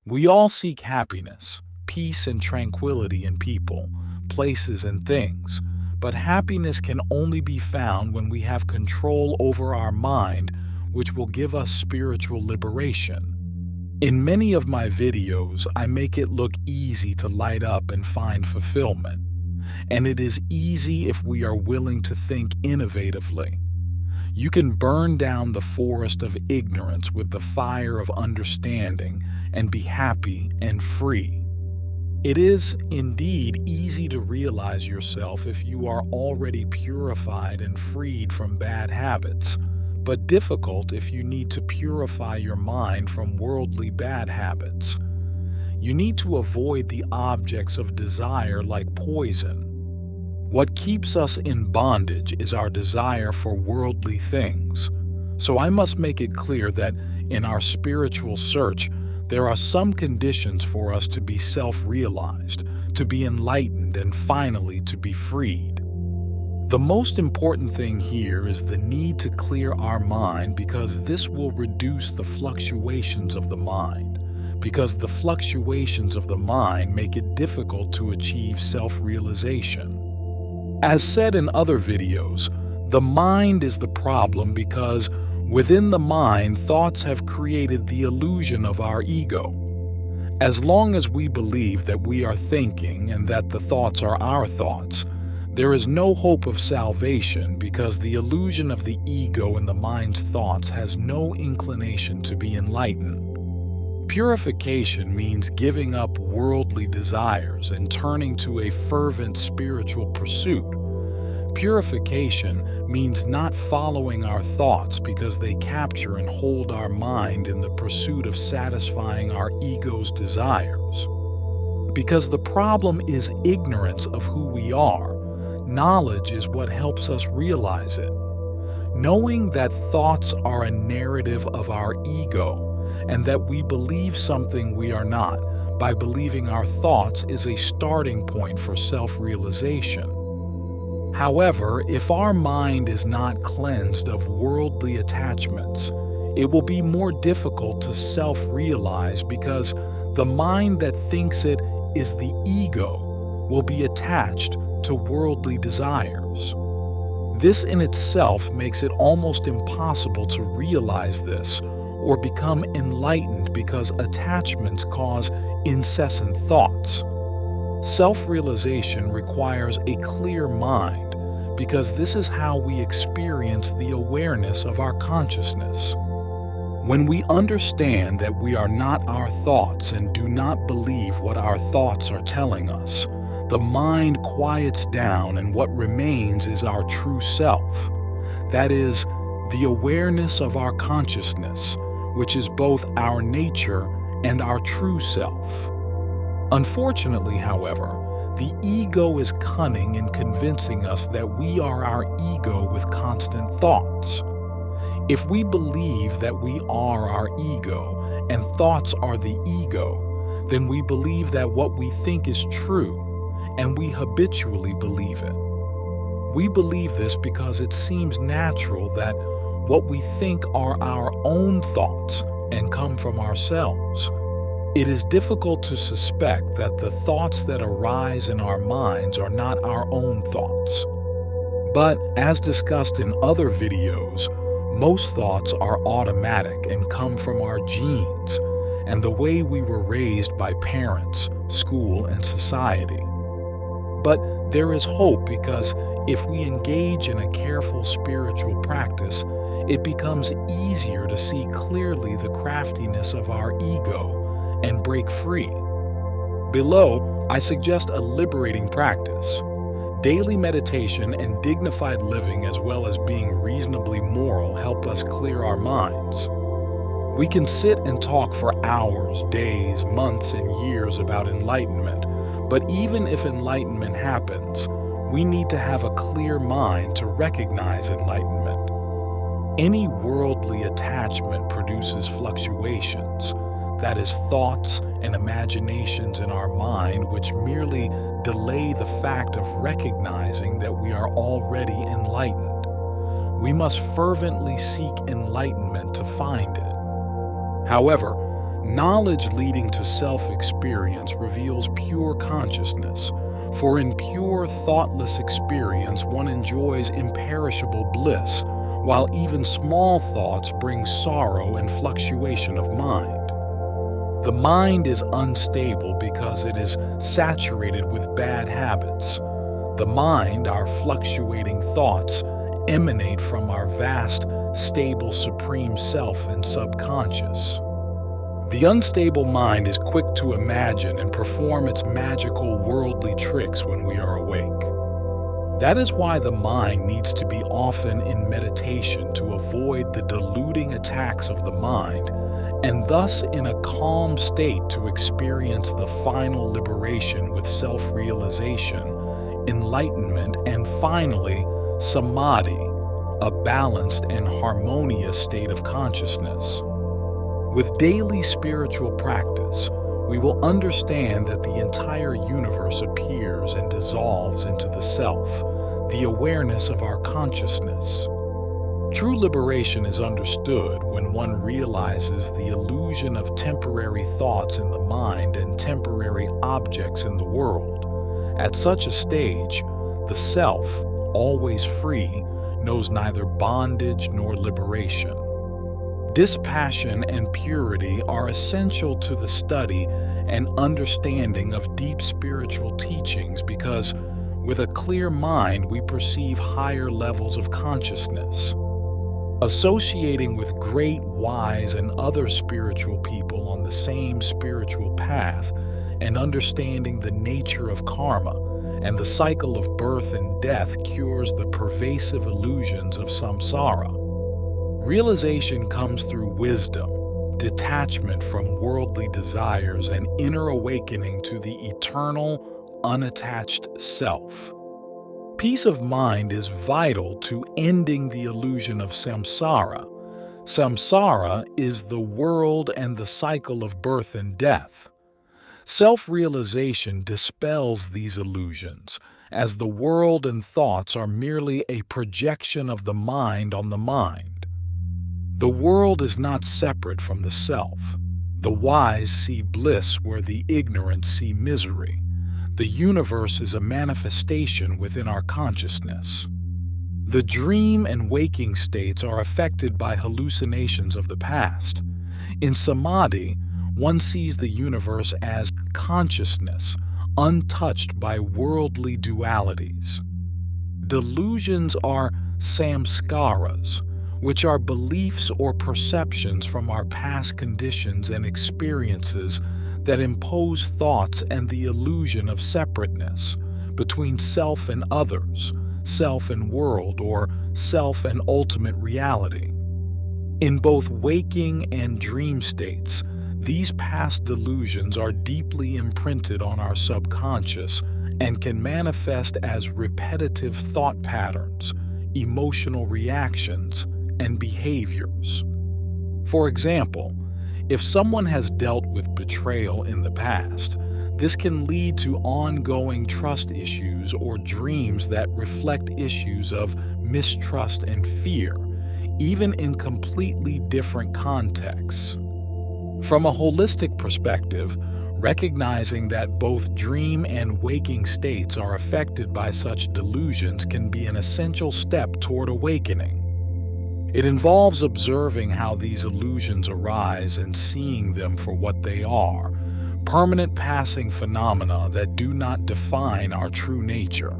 We all seek happiness, peace, and tranquility in people, places, and things, but happiness can only be found when we have control over our mind, which will give us spiritual liberation. In many of my videos, I make it look easy to light up and find fulfillment, and it is easy if we are willing to think innovatively. You can burn down the forest of ignorance with the fire of understanding and be happy and free. It is indeed easy to realize yourself if you are already purified and freed from bad habits, but difficult if you need to purify your mind from worldly bad habits. You need to avoid the objects of desire like poison. What keeps us in bondage is our desire for worldly things. So I must make it clear that in our spiritual search, there are some conditions for us to be self-realized, to be enlightened, and finally to be freed. The most important thing here is the need to clear our mind, because this will reduce the fluctuations of the mind, because the fluctuations of the mind make it difficult to achieve self-realization. As said in other videos, the mind is the problem because within the mind, thoughts have created the illusion of our ego. As long as we believe that we are thinking and that the thoughts are our thoughts, there is no hope of salvation, because the illusion of the ego and the mind's thoughts has no inclination to be enlightened. Purification means giving up worldly desires and turning to a fervent spiritual pursuit. Purification means not following our thoughts because they capture and hold our mind in the pursuit of satisfying our ego's desires. Because the problem is ignorance of who we are, knowledge is what helps us realize it. Knowing that thoughts are a narrative of our ego, and that we believe something we are not by believing our thoughts, is a starting point for self-realization. However, if our mind is not cleansed of worldly attachments, it will be more difficult to self-realize, because the mind that thinks it is the ego will be attached to worldly desires. This in itself makes it almost impossible to realize this or become enlightened, because attachments cause incessant thoughts. Self-realization requires a clear mind, because this is how we experience the awareness of our consciousness. When we understand that we are not our thoughts and do not believe what our thoughts are telling us, the mind quiets down, and what remains is our true self. That is, the awareness of our consciousness, which is both our nature and our true self. Unfortunately, however, the ego is cunning in convincing us that we are our ego with constant thoughts. If we believe that we are our ego and thoughts are the ego, then we believe that what we think is true, and we habitually believe it. We believe this because it seems natural that what we think are our own thoughts and come from ourselves. It is difficult to suspect that the thoughts that arise in our minds are not our own thoughts. But as discussed in other videos, most thoughts are automatic and come from our genes and the way we were raised by parents, school, and society. But there is hope, because if we engage in a careful spiritual practice, it becomes easier to see clearly the craftiness of our ego and break free. Below, I suggest a liberating practice. Daily meditation and dignified living, as well as being reasonably moral, help us clear our minds. We can sit and talk for hours, days, months, and years about enlightenment, but even if enlightenment happens, we need to have a clear mind to recognize enlightenment. Any worldly attachment produces fluctuations, that is, thoughts and imaginations in our mind which merely delay the fact of recognizing that we are already enlightened. We must fervently seek enlightenment to find it. However, Knowledge leading to self-experience reveals pure consciousness, for in pure, thoughtless experience one enjoys imperishable bliss, while even small thoughts bring sorrow and fluctuation of mind. The mind is unstable because it is saturated with bad habits. The mind, our fluctuating thoughts, emanate from our vast, stable Supreme Self and subconscious. The unstable mind is quick to imagine and perform its magical worldly tricks when we are awake. That is why the mind needs to be often in meditation to avoid the deluding attacks of the mind, and thus in a calm state to experience the final liberation with self-realization, enlightenment, and finally, samadhi, a balanced and harmonious state of consciousness. With daily spiritual practice, we will understand that the entire universe appears and dissolves into the self, the awareness of our consciousness. True liberation is understood when one realizes the illusion of temporary thoughts in the mind and temporary objects in the world. At such a stage, the self, always free, knows neither bondage nor liberation. Dispassion and purity are essential to the study and understanding of deep spiritual teachings because, with a clear mind, we perceive higher levels of consciousness. Associating with great, wise, and other spiritual people on the same spiritual path and understanding the nature of karma and the cycle of birth and death cures the pervasive illusions of samsara. Realization comes through wisdom, detachment from worldly desires, and inner awakening to the eternal, unattached self. Peace of mind is vital to ending the illusion of samsara. Samsara is the world and the cycle of birth and death. Self-realization dispels these illusions, as the world and thoughts are merely a projection of the mind on the mind. The world is not separate from the self. The wise see bliss where the ignorant see misery. The universe is a manifestation within our consciousness. The dream and waking states are affected by hallucinations of the past. In samadhi, one sees the universe as consciousness, untouched by worldly dualities. Delusions are samskaras, which are beliefs or perceptions from our past conditions and experiences that impose thoughts and the illusion of separateness between self and others, self and world, or self and ultimate reality. In both waking and dream states, these past delusions are deeply imprinted on our subconscious and can manifest as repetitive thought patterns, emotional reactions, and behaviors. For example, if someone has dealt with betrayal in the past, this can lead to ongoing trust issues or dreams that reflect issues of mistrust and fear, even in completely different contexts. From a holistic perspective, recognizing that both dream and waking states are affected by such delusions can be an essential step toward awakening. It involves observing how these illusions arise and seeing them for what they are, permanent passing phenomena that do not define our true nature.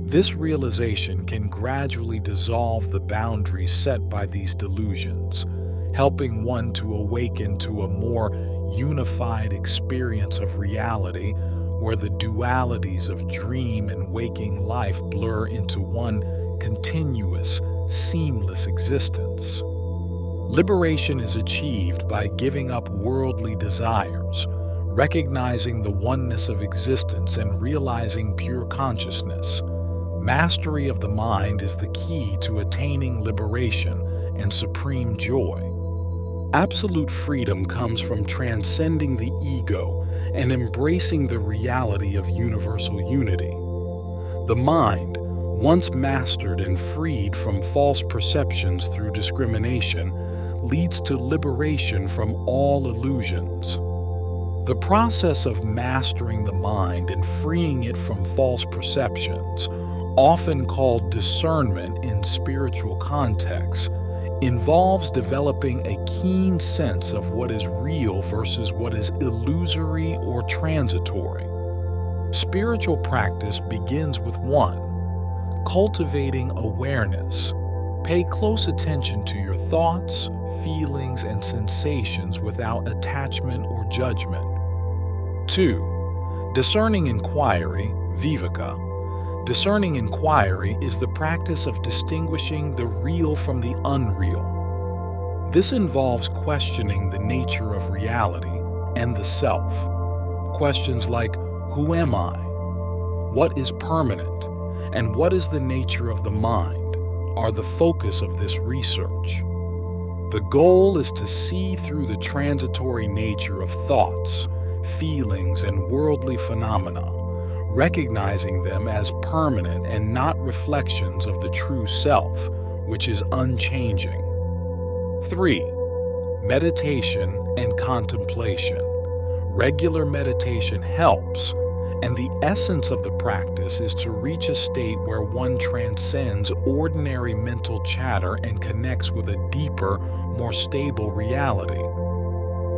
This realization can gradually dissolve the boundaries set by these delusions, helping one to awaken to a more unified experience of reality where the dualities of dream and waking life blur into one continuous, seamless existence. Liberation is achieved by giving up worldly desires, recognizing the oneness of existence and realizing pure consciousness. Mastery of the mind is the key to attaining liberation and supreme joy. Absolute freedom comes from transcending the ego and embracing the reality of universal unity. The mind, once mastered and freed from false perceptions through discrimination, leads to liberation from all illusions. The process of mastering the mind and freeing it from false perceptions, often called discernment in spiritual contexts, involves developing a keen sense of what is real versus what is illusory or transitory. Spiritual practice begins with 1. Cultivating awareness. Pay close attention to your thoughts, feelings, and sensations without attachment or judgment. 2. Discerning inquiry, viveka. Discerning inquiry is the practice of distinguishing the real from the unreal. This involves questioning the nature of reality and the self. Questions like, who am I? What is permanent? And what is the nature of the mind are the focus of this research. The goal is to see through the transitory nature of thoughts, feelings, and worldly phenomena, recognizing them as permanent and not reflections of the true self, which is unchanging. 3. Meditation and contemplation. Regular meditation helps, and the essence of the practice is to reach a state where one transcends ordinary mental chatter and connects with a deeper, more stable reality.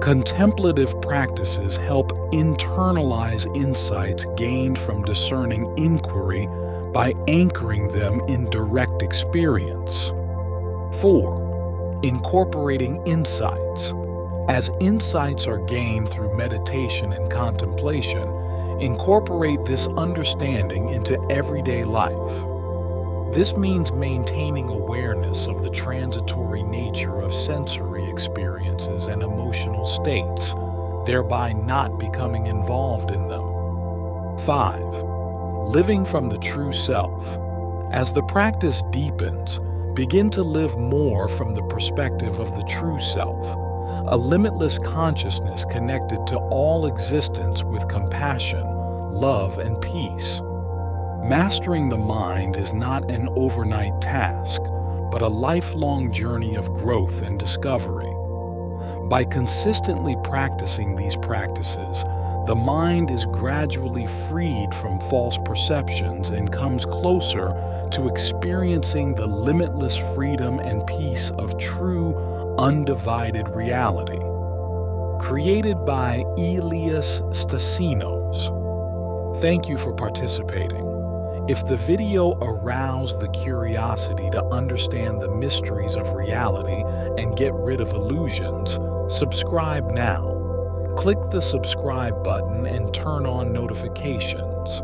Contemplative practices help internalize insights gained from discerning inquiry by anchoring them in direct experience. 4. Incorporating insights. As insights are gained through meditation and contemplation, incorporate this understanding into everyday life. This means maintaining awareness of the transitory nature of sensory experiences and emotional states, thereby not becoming involved in them. 5. Living from the true self. As the practice deepens, begin to live more from the perspective of the true self, a limitless consciousness connected to all existence with compassion, love, and peace. Mastering the mind is not an overnight task, but a lifelong journey of growth and discovery. By consistently practicing these practices, the mind is gradually freed from false perceptions and comes closer to experiencing the limitless freedom and peace of true, undivided reality. Created by Elias Stasinos. Thank you for participating. If the video aroused the curiosity to understand the mysteries of reality and get rid of illusions, subscribe now. Click the subscribe button and turn on notifications.